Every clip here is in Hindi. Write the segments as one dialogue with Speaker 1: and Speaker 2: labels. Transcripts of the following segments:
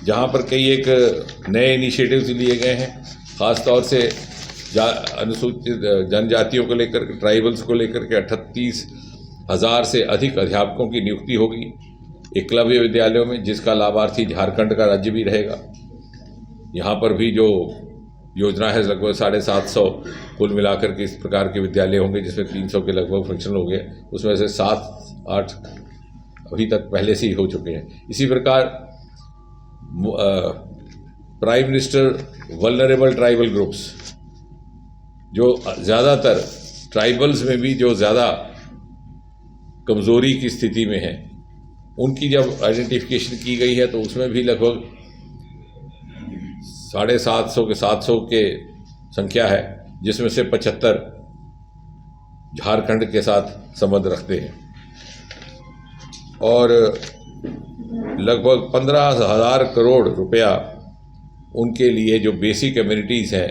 Speaker 1: जहाँ पर कई एक नए इनिशिएटिव्स लिए गए हैं, ख़ास तौर से अनुसूचित जनजातियों को लेकर के, ट्राइबल्स को लेकर के 38,000 से अधिक अध्यापकों की नियुक्ति होगी एकलव्य विद्यालयों में, जिसका लाभार्थी झारखंड का राज्य भी रहेगा। यहाँ पर भी जो योजना है लगभग 750 कुल मिलाकर के इस प्रकार के विद्यालय होंगे, जिसमें 300 के लगभग फंक्शनल हो गए, उसमें से 7-8 अभी तक पहले से ही हो चुके हैं। इसी प्रकार prime minister vulnerable tribal groups, जो ज़्यादातर ट्राइबल्स में भी जो ज़्यादा कमज़ोरी की स्थिति में हैं, उनकी जब आइडेंटिफिकेशन की गई है तो उसमें भी लगभग 750 के 700 के संख्या है, जिसमें से 75 झारखंड के साथ संबंध रखते हैं और लगभग 15,000 करोड़ रुपया उनके लिए जो बेसिक एमिनिटीज़ हैं,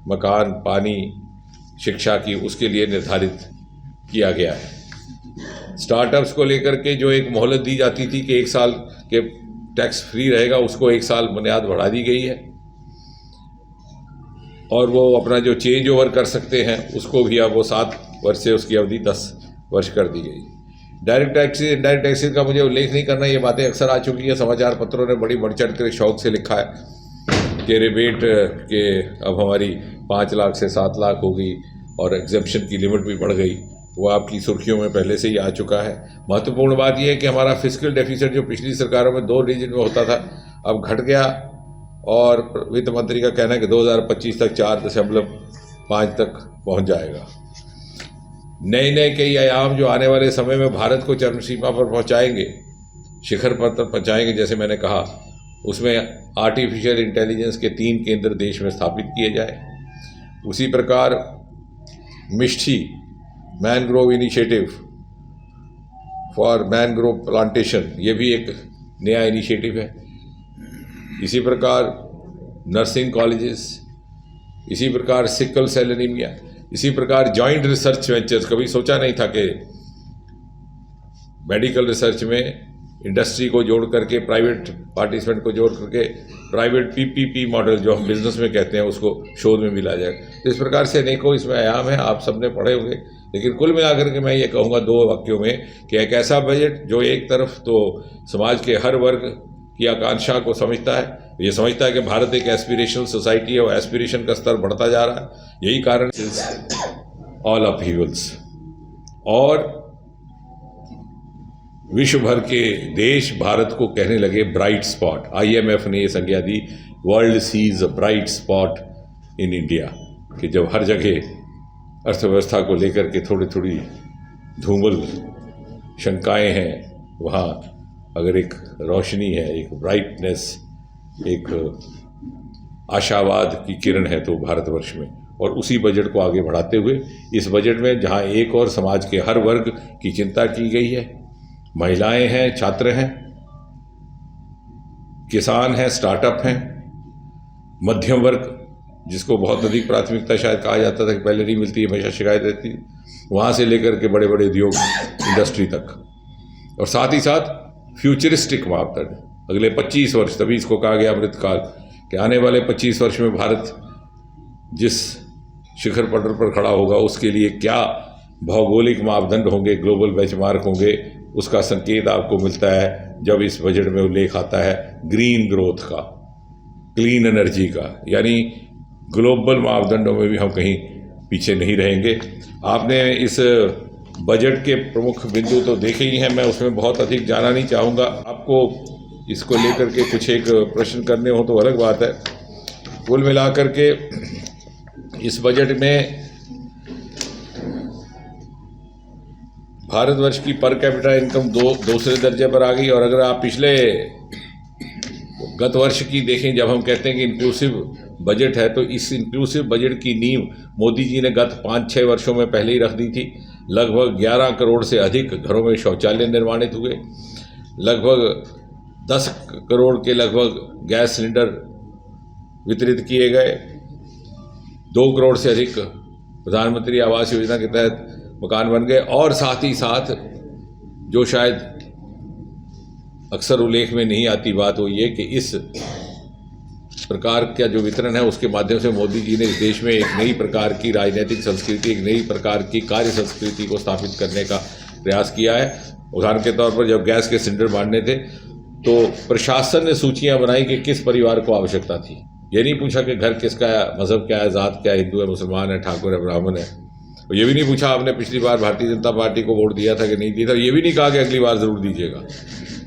Speaker 1: मकान, पानी, शिक्षा की, उसके लिए निर्धारित किया गया है। स्टार्टअप्स को लेकर के जो एक मोहलत दी जाती थी कि 1 साल के टैक्स फ्री रहेगा, उसको 1 साल बुनियाद बढ़ा दी गई है और वो अपना जो चेंज ओवर कर सकते हैं उसको भी अब वो 7 वर्ष से उसकी अवधि 10 वर्ष कर दी गई। डायरेक्ट टैक्सेस, इनडायरेक्ट टैक्सेस का मुझे उल्लेख नहीं करना, ये बातें अक्सर आ चुकी है, समाचार पत्रों ने बड़ी बढ़ चढ़ कर शौक से लिखा है कि रिबेट के अब हमारी 5 लाख से 7 लाख हो गई और एग्जेम्पशन की लिमिट भी बढ़ गई। वो आपकी सुर्खियों में पहले से ही आ चुका है। महत्वपूर्ण बात यह है कि हमारा फिस्कल डेफिसिट जो पिछली सरकारों में 2 रीजन में होता था, अब घट गया और वित्त मंत्री का कहना है कि 2025 तक 4.5 तक पहुंच जाएगा। नए कई आयाम जो आने वाले समय में भारत को चरम सीमा पर पहुंचाएंगे, शिखर पर तक पहुंचाएंगे, जैसे मैंने कहा, उसमें आर्टिफिशियल इंटेलिजेंस के 3 केंद्र देश में स्थापित किए जाए। उसी प्रकार Mishti mangrove initiative for mangrove plantation, ये भी एक नया इनिशिएटिव है। इसी प्रकार नर्सिंग कॉलेजेस, इसी प्रकार सिकल सेल एनीमिया, इसी प्रकार जॉइंट रिसर्च वेंचर्स। कभी सोचा नहीं था कि मेडिकल रिसर्च में इंडस्ट्री को जोड़ करके, प्राइवेट पार्टिसिपेंट को जोड़ करके प्राइवेट पीपीपी मॉडल जो हम बिजनेस में कहते हैं उसको शोध में मिला जाए। तो इस प्रकार से अनेकों इसमें आयाम है, आप सबने पढ़े होंगे। लेकिन कुल मिलाकर के मैं ये कहूँगा 2 वाक्यों में कि एक ऐसा बजट जो एक तरफ तो समाज के हर वर्ग की आकांक्षा को समझता है, ये समझता है कि भारत एक एस्पिरेशनल सोसाइटी है और एस्पिरेशन का स्तर बढ़ता जा रहा है। यही कारण ऑल अपहीवल्स और विश्व भर के देश भारत को कहने लगे ब्राइट स्पॉट। IMF ने ये संज्ञा दी, world sees a bright spot in India, कि जब हर जगह अर्थव्यवस्था को लेकर के थोड़ी धूमल शंकाएं हैं, वहाँ अगर एक रोशनी है, एक ब्राइटनेस, एक आशावाद की किरण है तो भारतवर्ष में। और उसी बजट को आगे बढ़ाते हुए इस बजट में जहाँ एक और समाज के हर वर्ग की चिंता की गई है, महिलाएं हैं, छात्र हैं, किसान हैं, स्टार्टअप हैं, मध्यम वर्ग जिसको बहुत अधिक प्राथमिकता शायद कहा जाता था कि पहले नहीं मिलती, हमेशा शिकायत रहती, वहाँ से लेकर के बड़े बड़े उद्योग, इंडस्ट्री तक, और साथ ही साथ फ्यूचरिस्टिक मापदंड अगले 25 वर्ष, तभी इसको कहा गया अमृतकाल, कि आने वाले 25 वर्ष में भारत जिस शिखर पटल पर खड़ा होगा उसके लिए क्या भौगोलिक मापदंड होंगे, ग्लोबल बेंचमार्क होंगे, उसका संकेत आपको मिलता है जब इस बजट में उल्लेख आता है ग्रीन ग्रोथ का, क्लीन एनर्जी का। यानी ग्लोबल मापदंडों में भी हम कहीं पीछे नहीं रहेंगे। आपने इस बजट के प्रमुख बिंदु तो देखे ही हैं, मैं उसमें बहुत अधिक जाना नहीं चाहूँगा। आपको इसको लेकर के कुछ एक प्रश्न करने हो तो अलग बात है। कुल मिलाकर के इस बजट में भारतवर्ष की पर कैपिटा इनकम दूसरे दर्जे पर आ गई। और अगर आप पिछले गत वर्ष की देखें, जब हम कहते हैं कि इंक्लूसिव बजट है, तो इस इंक्लूसिव बजट की नींव मोदी जी ने गत 5-6 वर्षों में पहले ही रख दी थी। लगभग 11 करोड़ से अधिक घरों में शौचालय निर्माणित हुए, लगभग 10 करोड़ के लगभग गैस सिलेंडर वितरित किए गए, 2 करोड़ से अधिक प्रधानमंत्री आवास योजना के तहत मकान बन गए। और साथ ही साथ जो शायद अक्सर उल्लेख में नहीं आती बात, वो ये कि इस प्रकार का जो वितरण है उसके माध्यम से मोदी जी ने इस देश में एक नई प्रकार की राजनीतिक संस्कृति, एक नई प्रकार की कार्य संस्कृति को स्थापित करने का प्रयास किया है। उदाहरण के तौर पर जब गैस के सिलेंडर बांटने थे तो प्रशासन ने सूचियां बनाई कि किस परिवार को आवश्यकता थी। ये नहीं पूछा कि घर किसका है, मजहब क्या है, जात क्या है, हिंदू है, मुसलमान है, ठाकुर है, ब्राह्मण है। और ये भी नहीं पूछा आपने पिछली बार भारतीय जनता पार्टी को वोट दिया था कि नहीं दिया था। ये भी नहीं कहा कि अगली बार जरूर दीजिएगा,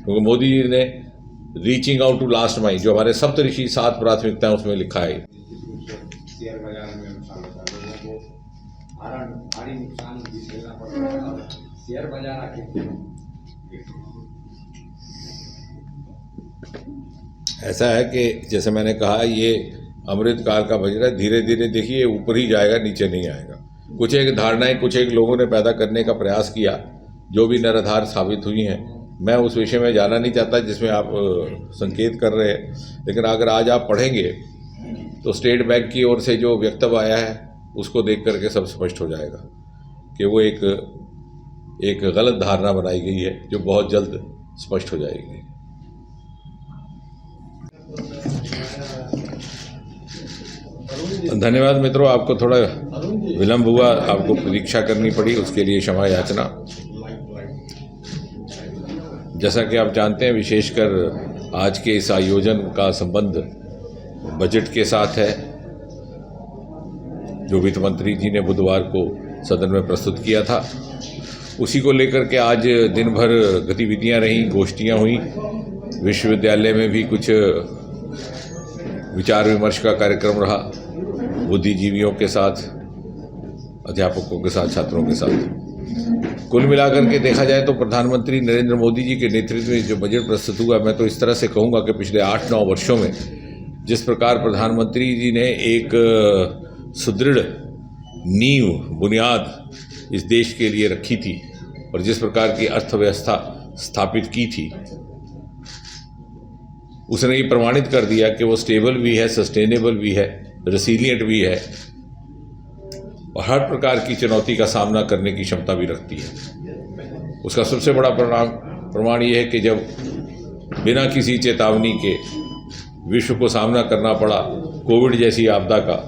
Speaker 1: क्योंकि मोदी जी ने reaching out to last mile, जो हमारे सप्तऋषि 7 प्राथमिकताएं उसमें लिखा है।
Speaker 2: शेयर बाजार में नुकसान होता है, लोगों को भारी नुकसान झेलना पड़ रहा है। शेयर बाजार आके
Speaker 1: ऐसा है कि जैसे मैंने कहा, ये अमृतकाल का बजट है, धीरे धीरे देखिए ऊपर ही जाएगा, नीचे नहीं आएगा। कुछ एक धारणाएं कुछ एक लोगों ने पैदा करने का प्रयास किया जो भी निराधार साबित हुई हैं। मैं उस विषय में जाना नहीं चाहता जिसमें आप संकेत कर रहे हैं, लेकिन अगर आज आप पढ़ेंगे तो स्टेट बैंक की ओर से जो वक्तव्य आया है उसको देख करके सब स्पष्ट हो जाएगा कि वो एक गलत धारणा बनाई गई है जो बहुत जल्द स्पष्ट हो जाएगी। धन्यवाद मित्रों, आपको थोड़ा विलंब हुआ, आपको प्रतीक्षा करनी पड़ी, उसके लिए क्षमा याचना। जैसा कि आप जानते हैं, विशेषकर आज के इस आयोजन का संबंध बजट के साथ है जो वित्त मंत्री जी ने बुधवार को सदन में प्रस्तुत किया था। उसी को लेकर के आज दिन भर गतिविधियां रहीं, गोष्ठियां हुई। विश्वविद्यालय में भी कुछ विचार विमर्श का कार्यक्रम रहा, बुद्धिजीवियों के साथ, अध्यापकों के साथ, छात्रों के साथ। कुल मिलाकर के देखा जाए तो प्रधानमंत्री नरेंद्र मोदी जी के नेतृत्व में जो बजट प्रस्तुत हुआ, मैं तो इस तरह से कहूँगा कि पिछले 8-9 वर्षों में जिस प्रकार प्रधानमंत्री जी ने एक सुदृढ़ नींव, बुनियाद इस देश के लिए रखी थी और जिस प्रकार की अर्थव्यवस्था स्थापित की थी, उसने ये प्रमाणित कर दिया कि वो स्टेबल भी है, सस्टेनेबल भी है, रेसिलिएंट भी है और हर प्रकार की चुनौती का सामना करने की क्षमता भी रखती है। उसका सबसे बड़ा प्रमाण ये है कि जब बिना किसी चेतावनी के विश्व को सामना करना पड़ा कोविड जैसी आपदा का,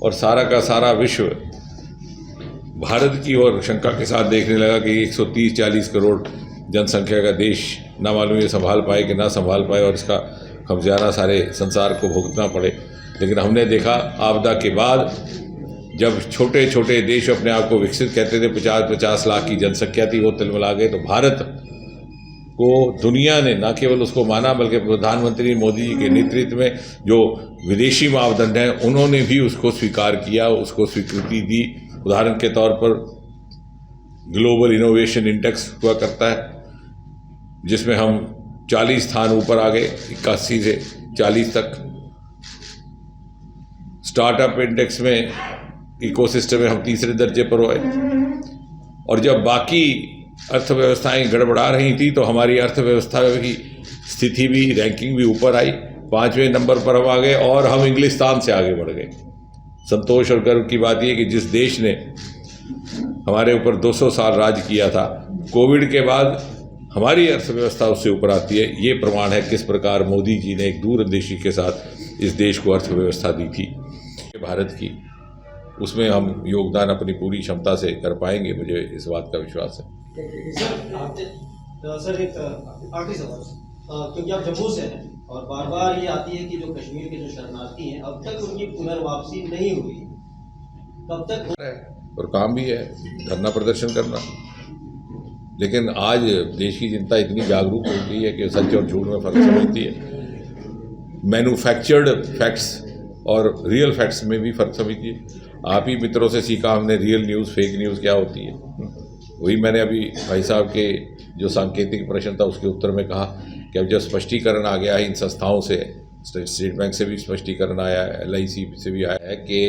Speaker 1: और सारा का सारा विश्व भारत की ओर शंका के साथ देखने लगा कि 130-140 करोड़ जनसंख्या का देश ना मालूम ये संभाल पाए कि ना संभाल पाए और इसका खमियाजा सारे संसार को भुगतना पड़े। लेकिन हमने देखा आपदा के बाद जब छोटे छोटे देश अपने आप को विकसित कहते थे, 50-50 लाख की जनसंख्या थी, वो तिलमिला गए। तो भारत को दुनिया ने न केवल उसको माना बल्कि प्रधानमंत्री मोदी जी के नेतृत्व में जो विदेशी मापदंड हैं उन्होंने भी उसको स्वीकार किया, उसको स्वीकृति दी। उदाहरण के तौर पर ग्लोबल इनोवेशन इंडेक्स हुआ करता है जिसमें हम 40 स्थान ऊपर आ गए, 81 से 40 तक। स्टार्टअप इंडेक्स में, इकोसिस्टम में हम तीसरे दर्जे पर हुए। और जब बाकी अर्थव्यवस्थाएं गड़बड़ा रही थी तो हमारी अर्थव्यवस्था की स्थिति भी, रैंकिंग भी ऊपर आई, 5वें नंबर पर हम आ गए और हम इंग्लिस्तान से आगे बढ़ गए। संतोष और गर्व की बात यह कि जिस देश ने हमारे ऊपर 200 साल राज किया था, कोविड के बाद हमारी अर्थव्यवस्था उससे ऊपर आती है। ये प्रमाण है किस प्रकार मोदी जी ने एक दूरंदेशी के साथ इस देश को अर्थव्यवस्था दी थी भारत की। उसमें हम योगदान अपनी पूरी क्षमता से कर पाएंगे, मुझे इस बात का विश्वास है।
Speaker 3: सर एक आखिरी सवाल, क्योंकि आप जम्मू से हैं और बार बार ये आती है कि जो कश्मीर के जो शरणार्थी हैं अब तक उनकी पुनर्वापसी नहीं हुई, कब तक?
Speaker 1: और काम भी है धरना प्रदर्शन करना। लेकिन आज देश की जनता इतनी जागरूक हो गई है कि सच और झूठ में फर्क समझती है। मैन्युफैक्चर्ड फैक्ट्स और रियल फैक्ट्स में भी फर्क समझती है। आप ही मित्रों से सीखा हमने रियल न्यूज़, फेक न्यूज़ क्या होती है। वही मैंने अभी भाई साहब के जो सांकेतिक प्रश्न था उसके उत्तर में कहा कि अब जब स्पष्टीकरण आ गया है इन संस्थाओं से, स्टेट बैंक से भी स्पष्टीकरण आया है, LIC से भी आया है कि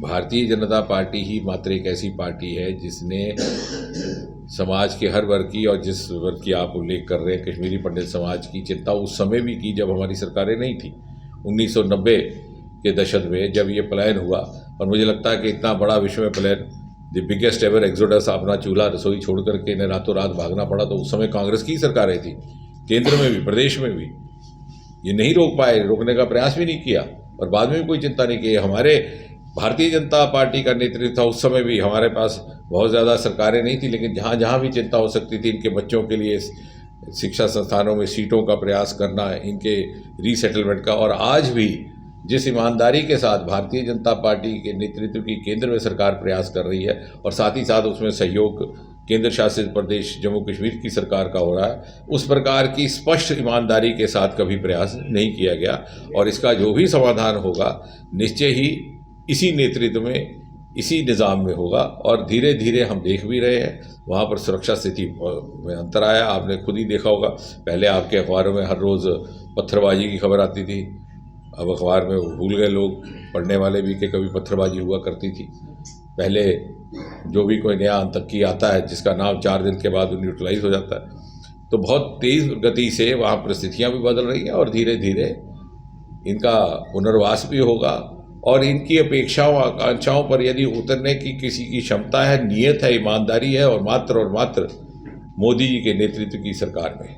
Speaker 1: भारतीय जनता पार्टी ही मात्र एक ऐसी पार्टी है जिसने समाज के हर वर्ग की, और जिस वर्ग की आप उल्लेख कर रहे हैं कश्मीरी पंडित समाज की, चिंता उस समय भी की जब हमारी सरकारें नहीं थी, 1990 के दशक में जब ये प्लान हुआ। और मुझे लगता है कि इतना बड़ा विश्व में plan, the biggest ever exodus, अपना चूल्हा रसोई छोड़ करके इन्हें रातों रात भागना पड़ा, तो उस समय कांग्रेस की सरकारें थी, केंद्र में भी, प्रदेश में भी। ये नहीं रोक पाए, रोकने का प्रयास भी नहीं किया और बाद में भी कोई चिंता नहीं की। हमारे भारतीय जनता पार्टी का नेतृत्व था, उस समय भी हमारे पास बहुत ज़्यादा सरकारें नहीं थी, लेकिन जहाँ जहाँ भी चिंता हो सकती थी इनके बच्चों के लिए शिक्षा संस्थानों में सीटों का प्रयास करना, इनके रीसेटलमेंट का। और आज भी जिस ईमानदारी के साथ भारतीय जनता पार्टी के नेतृत्व की केंद्र में सरकार प्रयास कर रही है और साथ ही साथ उसमें सहयोग केंद्र शासित प्रदेश जम्मू कश्मीर की सरकार का हो रहा है, उस प्रकार की स्पष्ट ईमानदारी के साथ कभी प्रयास नहीं किया गया। और इसका जो भी समाधान होगा निश्चय ही इसी नेतृत्व में, इसी निज़ाम में होगा। और धीरे धीरे हम देख भी रहे हैं वहाँ पर सुरक्षा स्थिति में अंतर आया। आपने खुद ही देखा होगा, पहले आपके अखबारों में हर रोज़ पत्थरबाजी की खबर आती थी, अब अखबार में भूल गए लोग पढ़ने वाले भी कि कभी पत्थरबाजी हुआ करती थी। पहले जो भी कोई नया आतंकी आता है जिसका नाम 4 दिन के बाद न्यूट्रलाइज हो जाता है। तो बहुत तेज़ गति से वहाँ परिस्थितियाँ भी बदल रही हैं और धीरे धीरे इनका पुनर्वास भी होगा। और इनकी अपेक्षाओं आकांक्षाओं पर यदि उतरने की किसी की क्षमता है, नीयत है, ईमानदारी है, और मात्र मोदी जी के नेतृत्व की सरकार में।